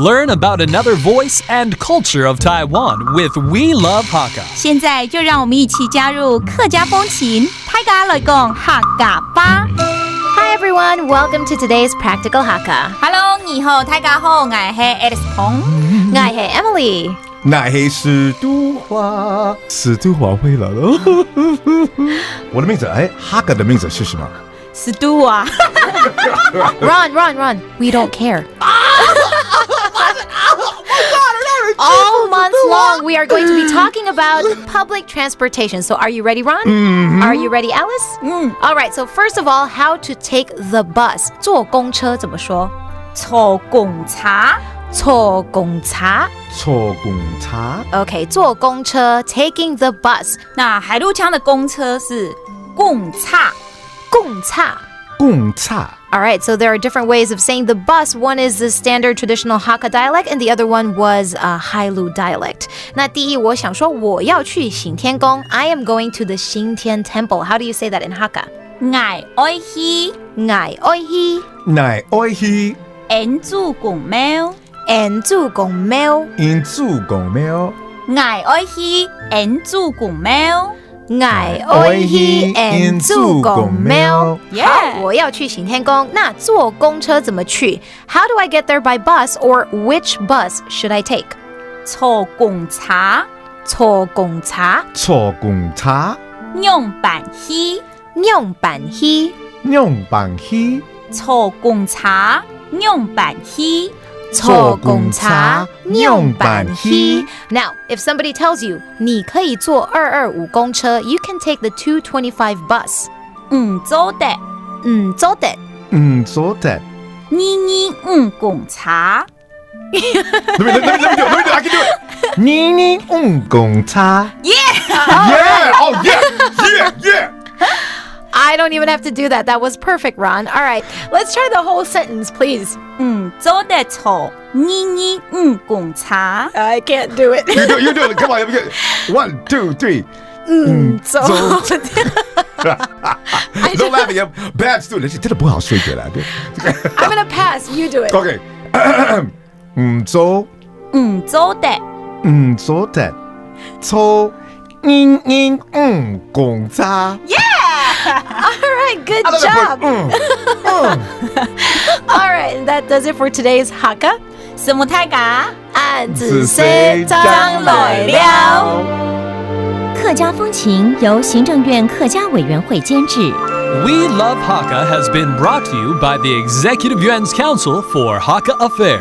Learn about another voice and culture of Taiwan with We Love Hakka. 现在就让我们一起加入客家风情，大家来讲客家吧。Hi everyone, welcome to today's Practical Hakka. Hello， 你好，大家好，我是 Alice 彭，我是 Emily。那黑史都华，史都华回来了。我的名字，哈克的名字是什么？是都啊。Run, we don't care. All month long, we are going to be talking about public transportation. So are you ready, Ron? Mm-hmm. Are you ready, Alice? All right, so first of all, how to take the bus. 坐公车怎么说？坐公车。坐公车。坐公车。Okay, 坐公车 taking the bus. 那海陆腔的公车是公车。公车。公车。All right, so there are different ways of saying the bus. One is the standard traditional Hakka dialect, and the other one was Hailu dialect. 那第一，我想说我要去行天宫 I am going to the 行天 temple. How do you say that in Hakka? 我爱去。我爱去。我爱去。恩主公庙。恩主公庙。恩主公庙。我愛去恩主公廟。我愛去恩主公廟。好，我要去行天宮。那坐公車怎麼去？ How do I get there by bus, or which bus should I take? 坐公車。坐公車。坐公車。用板去。用板去。用板去。坐公車。用板去。坐公車用板去。Now, if somebody tells you 你可以坐225公車 you can take the 225 bus. 做得。做得。做得。225公車。Let me do it. I can do it. 225公車。Yeah! Oh, yeah! I don't even have to do that. That was perfect, Ron. All right, let's try the whole sentence, please. 做得坐225公車。I can't do it. You do it. Come on. 1, 2, 3. Don't laugh at you. Bad student. 真的不好睡的啦。I'm gonna pass. You do it. Okay. 做得。做得。坐225公車。All right, good job. All right, and that does it for today's Hakka. 什麼大家？俺子谁长来了？客家风情由行政院客家委员会监制。We Love Hakka has been brought to you by the Executive Yuan's Council for Hakka Affair.